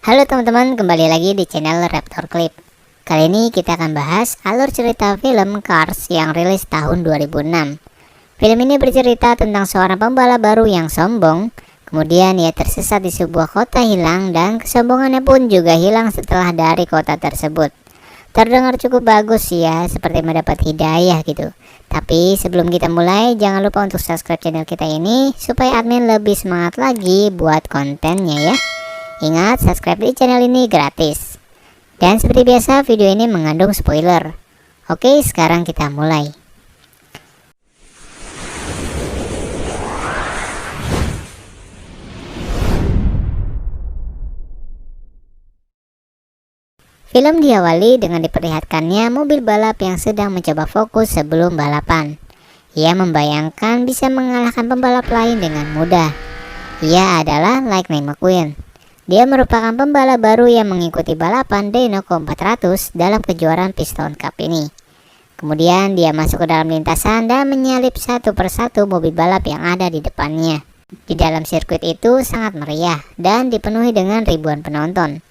Halo teman-teman, kembali lagi di channel Raptor Clip. Kali ini kita akan bahas alur cerita film Cars yang rilis tahun 2006. Film ini bercerita tentang seorang pembalap baru yang sombong. Kemudian ia tersesat di sebuah kota hilang dan kesombongannya pun juga hilang setelah dari kota tersebut. Terdengar cukup bagus ya, seperti mendapat hidayah gitu. Tapi sebelum kita mulai, jangan lupa untuk subscribe channel kita ini supaya admin lebih semangat lagi buat kontennya ya. Ingat, subscribe di channel ini gratis. Dan seperti biasa, video ini mengandung spoiler. Oke, sekarang kita mulai. Film diawali dengan diperlihatkannya mobil balap yang sedang mencoba fokus sebelum balapan. Ia membayangkan bisa mengalahkan pembalap lain dengan mudah. Ia adalah Lightning McQueen. Dia merupakan pembalap baru yang mengikuti balapan Dinoco 400 dalam kejuaraan Piston Cup ini. Kemudian dia masuk ke dalam lintasan dan menyalip satu persatu mobil balap yang ada di depannya. Di dalam sirkuit itu sangat meriah dan dipenuhi dengan ribuan penonton.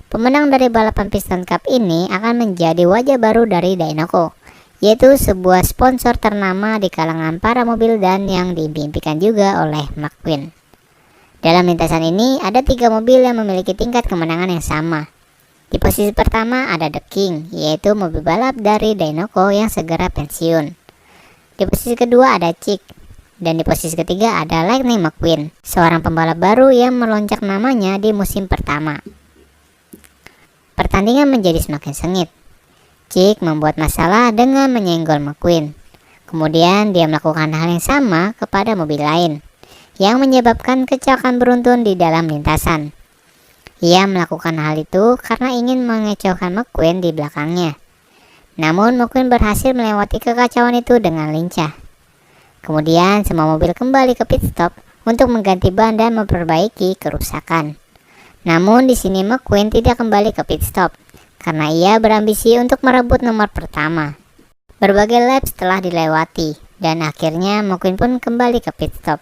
Pemenang dari balapan Piston Cup ini akan menjadi wajah baru dari Dinoco, yaitu sebuah sponsor ternama di kalangan para mobil dan yang diimpikan juga oleh McQueen. Dalam lintasan ini ada 3 mobil yang memiliki tingkat kemenangan yang sama. Di posisi pertama ada The King, yaitu mobil balap dari Dinoco yang segera pensiun. Di posisi kedua ada Chick, dan di posisi ketiga ada Lightning McQueen, seorang pembalap baru yang melonjak namanya di musim pertama. Pertandingan menjadi semakin sengit. Chick membuat masalah dengan menyenggol McQueen. Kemudian dia melakukan hal yang sama kepada mobil lain, yang menyebabkan kecelakaan beruntun di dalam lintasan. Ia melakukan hal itu karena ingin mengecewkan McQueen di belakangnya. Namun McQueen berhasil melewati kekacauan itu dengan lincah. Kemudian semua mobil kembali ke pit stop untuk mengganti ban dan memperbaiki kerusakan. Namun di sini McQueen tidak kembali ke pit stop karena ia berambisi untuk merebut nomor pertama. Berbagai lap telah dilewati dan akhirnya McQueen pun kembali ke pit stop.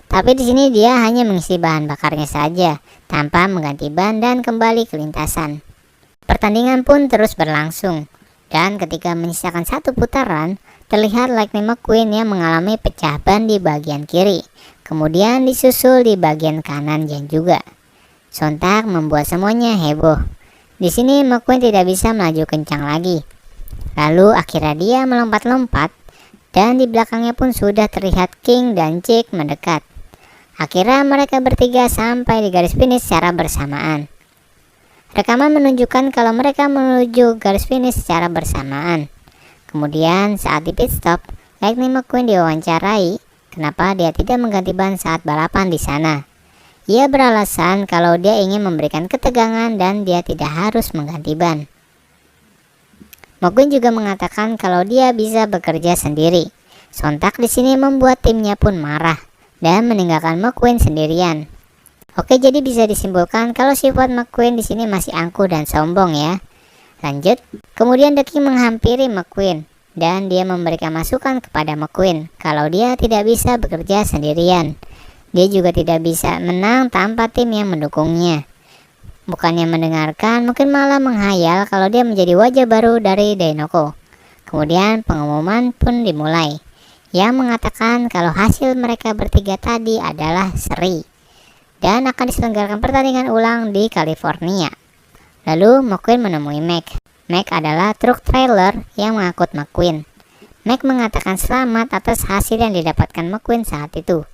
Tapi di sini dia hanya mengisi bahan bakarnya saja, tanpa mengganti ban dan kembali ke lintasan. Pertandingan pun terus berlangsung, dan ketika menyisakan satu putaran, terlihat Lightning McQueen yang mengalami pecah ban di bagian kiri, kemudian disusul di bagian kanan juga. Sontak membuat semuanya heboh. Di sini McQueen tidak bisa melaju kencang lagi. Lalu akhirnya dia melompat-lompat, dan di belakangnya pun sudah terlihat King dan Chick mendekat. Akhirnya mereka bertiga sampai di garis finish secara bersamaan. Rekaman menunjukkan kalau mereka menuju garis finish secara bersamaan. Kemudian saat di pit stop, Lightning McQueen diwawancarai kenapa dia tidak mengganti ban saat balapan di sana. Ia beralasan kalau dia ingin memberikan ketegangan dan dia tidak harus mengganti ban. McQueen juga mengatakan kalau dia bisa bekerja sendiri. Sontak di sini membuat timnya pun marah dan meninggalkan McQueen sendirian. Oke, jadi bisa disimpulkan kalau sifat McQueen di sini masih angkuh dan sombong ya. Lanjut, kemudian The King menghampiri McQueen dan dia memberikan masukan kepada McQueen kalau dia tidak bisa bekerja sendirian. Dia juga tidak bisa menang tanpa tim yang mendukungnya. Bukannya mendengarkan, mungkin malah menghayal kalau dia menjadi wajah baru dari Dinoco. Kemudian pengumuman pun dimulai, yang mengatakan kalau hasil mereka bertiga tadi adalah seri dan akan diselenggarakan pertandingan ulang di California. Lalu McQueen menemui Mac. Mac adalah truk trailer yang mengangkut McQueen. Mac mengatakan selamat atas hasil yang didapatkan McQueen saat itu.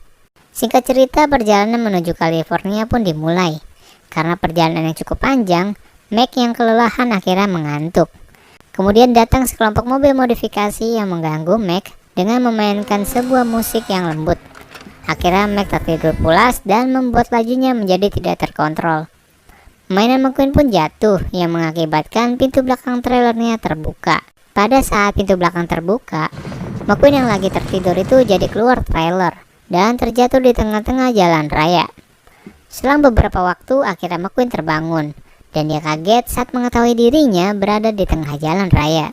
Singkat cerita, perjalanan menuju California pun dimulai. Karena perjalanan yang cukup panjang, Mac yang kelelahan akhirnya mengantuk. Kemudian datang sekelompok mobil modifikasi yang mengganggu Mac dengan memainkan sebuah musik yang lembut. Akhirnya Mac tertidur pulas dan membuat lajunya menjadi tidak terkontrol. Mainan McQueen pun jatuh yang mengakibatkan pintu belakang trailernya terbuka. Pada saat pintu belakang terbuka, McQueen yang lagi tertidur itu jadi keluar trailer dan terjatuh di tengah-tengah jalan raya. Selang beberapa waktu akhirnya McQueen terbangun dan dia kaget saat mengetahui dirinya berada di tengah jalan raya.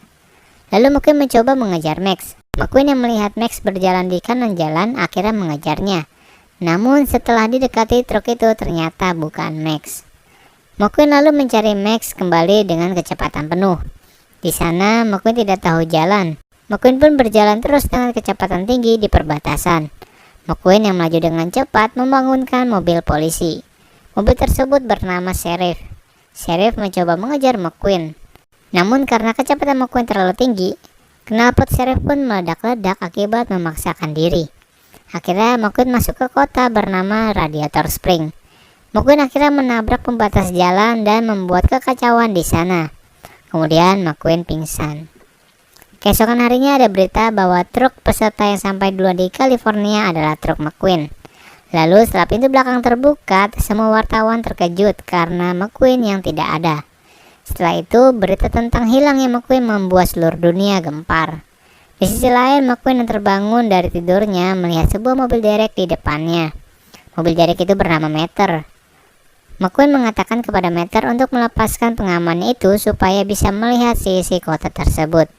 Lalu McQueen mencoba mengejar Max. McQueen yang melihat Max berjalan di kanan jalan akhirnya mengejarnya. Namun setelah didekati truk itu ternyata bukan Max. McQueen lalu mencari Max kembali dengan kecepatan penuh. Di sana McQueen tidak tahu jalan. McQueen pun berjalan terus dengan kecepatan tinggi di perbatasan. McQueen yang melaju dengan cepat membangunkan mobil polisi. Mobil tersebut bernama Sheriff. Sheriff mencoba mengejar McQueen. Namun karena kecepatan McQueen terlalu tinggi, knalpot Sheriff pun meledak-ledak akibat memaksakan diri. Akhirnya McQueen masuk ke kota bernama Radiator Spring. McQueen akhirnya menabrak pembatas jalan dan membuat kekacauan di sana. Kemudian McQueen pingsan. Keesokan harinya ada berita bahwa truk peserta yang sampai duluan di California adalah truk McQueen. Lalu setelah pintu belakang terbuka, semua wartawan terkejut karena McQueen yang tidak ada. Setelah itu, berita tentang hilangnya McQueen membuat seluruh dunia gempar. Di sisi lain, McQueen yang terbangun dari tidurnya melihat sebuah mobil derek di depannya. Mobil derek itu bernama Meter. McQueen mengatakan kepada Meter untuk melepaskan pengamannya itu supaya bisa melihat sisi kota tersebut.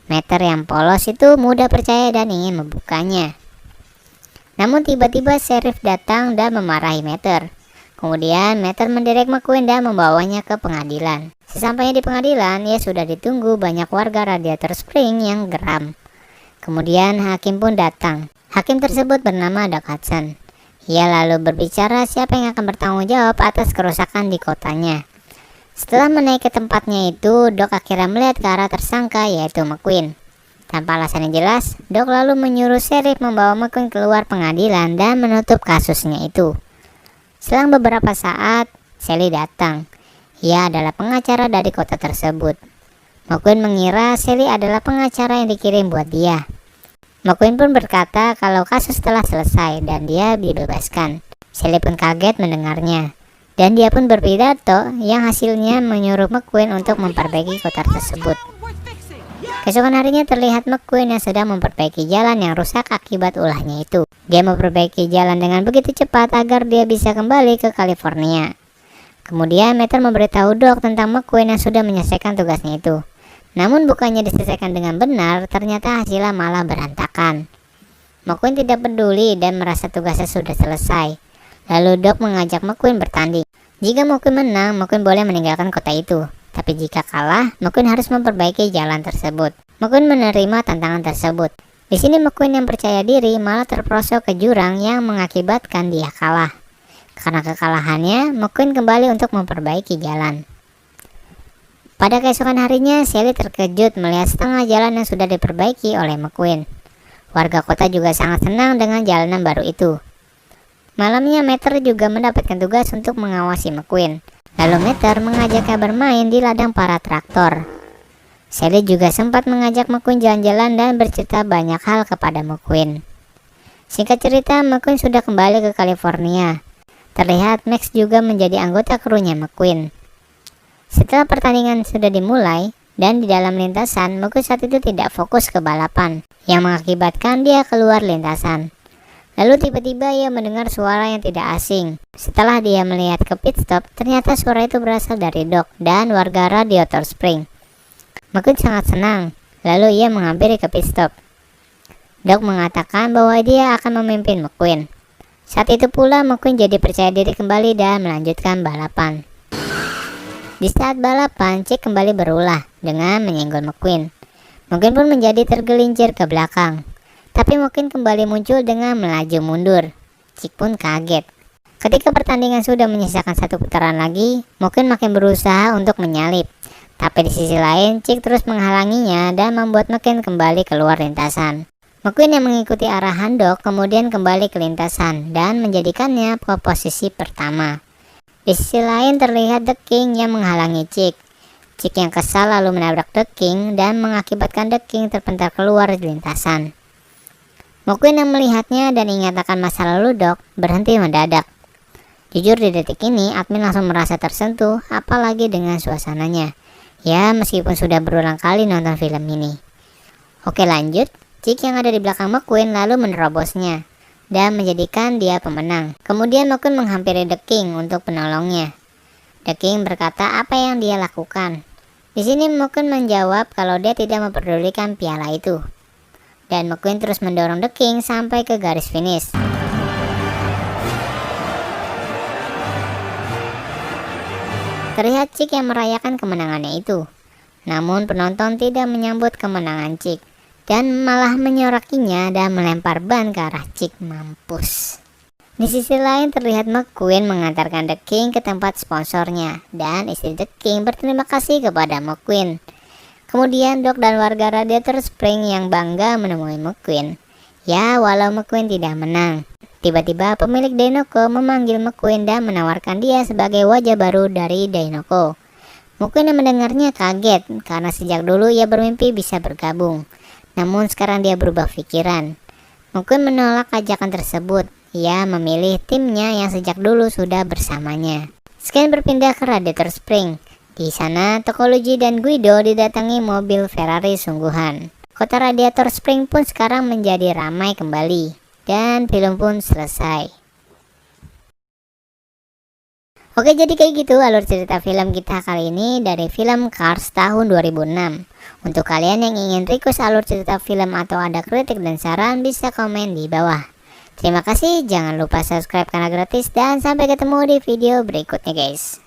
Meter yang polos itu mudah percaya dan ingin membukanya. Namun tiba-tiba Sheriff datang dan memarahi Meter. Kemudian Meter menderek McQueen dan membawanya ke pengadilan. Sesampainya di pengadilan, ia sudah ditunggu banyak warga Radiator Spring yang geram. Kemudian hakim pun datang. Hakim tersebut bernama Doc Hudson. Ia lalu berbicara siapa yang akan bertanggung jawab atas kerusakan di kotanya. Setelah menaik ke tempatnya itu, Doc akhirnya melihat ke arah tersangka yaitu McQueen. Tanpa alasan yang jelas, Doc lalu menyuruh Sheriff membawa McQueen keluar pengadilan dan menutup kasusnya itu. Selang beberapa saat, Sally datang. Ia adalah pengacara dari kota tersebut. McQueen mengira Sally adalah pengacara yang dikirim buat dia. McQueen pun berkata kalau kasus telah selesai dan dia dibebaskan. Sally pun kaget mendengarnya. Dan dia pun berpidato yang hasilnya menyuruh McQueen untuk memperbaiki kota tersebut. Keesokan harinya terlihat McQueen yang sedang memperbaiki jalan yang rusak akibat ulahnya itu. Dia memperbaiki jalan dengan begitu cepat agar dia bisa kembali ke California. Kemudian Meter memberitahu Doc tentang McQueen yang sudah menyelesaikan tugasnya itu. Namun bukannya diselesaikan dengan benar, ternyata hasilnya malah berantakan. McQueen tidak peduli dan merasa tugasnya sudah selesai. Lalu Doc mengajak McQueen bertanding. Jika McQueen menang, McQueen boleh meninggalkan kota itu. Tapi jika kalah, McQueen harus memperbaiki jalan tersebut. McQueen menerima tantangan tersebut. Di sini McQueen yang percaya diri malah terperosok ke jurang yang mengakibatkan dia kalah. Karena kekalahannya, McQueen kembali untuk memperbaiki jalan. Pada keesokan harinya, Sally terkejut melihat setengah jalan yang sudah diperbaiki oleh McQueen. Warga kota juga sangat senang dengan jalanan baru itu. Malamnya Meter juga mendapatkan tugas untuk mengawasi McQueen. Lalu Meter mengajaknya bermain di ladang para traktor. Sally juga sempat mengajak McQueen jalan-jalan dan bercerita banyak hal kepada McQueen. Singkat cerita, McQueen sudah kembali ke California. Terlihat Max juga menjadi anggota krunya McQueen. Setelah pertandingan sudah dimulai dan di dalam lintasan, McQueen saat itu tidak fokus ke balapan, yang mengakibatkan dia keluar lintasan. Lalu tiba-tiba ia mendengar suara yang tidak asing. Setelah dia melihat ke pit stop, ternyata suara itu berasal dari Doc dan warga Radiator Spring. McQueen sangat senang, lalu ia menghampiri ke pit stop. Doc mengatakan bahwa dia akan memimpin McQueen. Saat itu pula McQueen jadi percaya diri kembali dan melanjutkan balapan. Di saat balapan, Chick kembali berulah dengan menyenggol McQueen. McQueen pun menjadi tergelincir ke belakang. Tapi McQueen kembali muncul dengan melaju mundur. Chick pun kaget. Ketika pertandingan sudah menyisakan satu putaran lagi, McQueen makin berusaha untuk menyalip. Tapi di sisi lain, Chick terus menghalanginya dan membuat McQueen kembali keluar lintasan. McQueen yang mengikuti arahan Doc kemudian kembali ke lintasan dan menjadikannya ke posisi pertama. Di sisi lain terlihat The King yang menghalangi Chick. Chick yang kesal lalu menabrak The King dan mengakibatkan The King terpental keluar di lintasan. McQueen yang melihatnya dan ingat akan masa lalu Doc berhenti mendadak. Jujur di detik ini, admin langsung merasa tersentuh, apalagi dengan suasananya. Ya, meskipun sudah berulang kali nonton film ini. Oke lanjut, Chick yang ada di belakang McQueen lalu menerobosnya dan menjadikan dia pemenang. Kemudian McQueen menghampiri The King untuk penolongnya. The King berkata apa yang dia lakukan. Di sini McQueen menjawab kalau dia tidak memperdulikan piala itu. Dan McQueen terus mendorong The King sampai ke garis finish. Terlihat Chick yang merayakan kemenangannya itu. Namun penonton tidak menyambut kemenangan Chick dan malah menyorakinya dan melempar ban ke arah Chick. Mampus. Di sisi lain terlihat McQueen mengantarkan The King ke tempat sponsornya dan istri The King berterima kasih kepada McQueen. Kemudian Doc dan warga Radiator Spring yang bangga menemui McQueen. Ya, walau McQueen tidak menang. Tiba-tiba pemilik Dinoco memanggil McQueen dan menawarkan dia sebagai wajah baru dari Dinoco. McQueen yang mendengarnya kaget karena sejak dulu ia bermimpi bisa bergabung. Namun sekarang dia berubah pikiran. McQueen menolak ajakan tersebut. Ia memilih timnya yang sejak dulu sudah bersamanya. Scan berpindah ke Radiator Spring. Di sana, Tokology dan Guido didatangi mobil Ferrari sungguhan. Kota Radiator Spring pun sekarang menjadi ramai kembali. Dan film pun selesai. Oke, jadi kayak gitu alur cerita film kita kali ini dari film Cars tahun 2006. Untuk kalian yang ingin request alur cerita film atau ada kritik dan saran, bisa komen di bawah. Terima kasih, jangan lupa subscribe karena gratis, dan sampai ketemu di video berikutnya guys.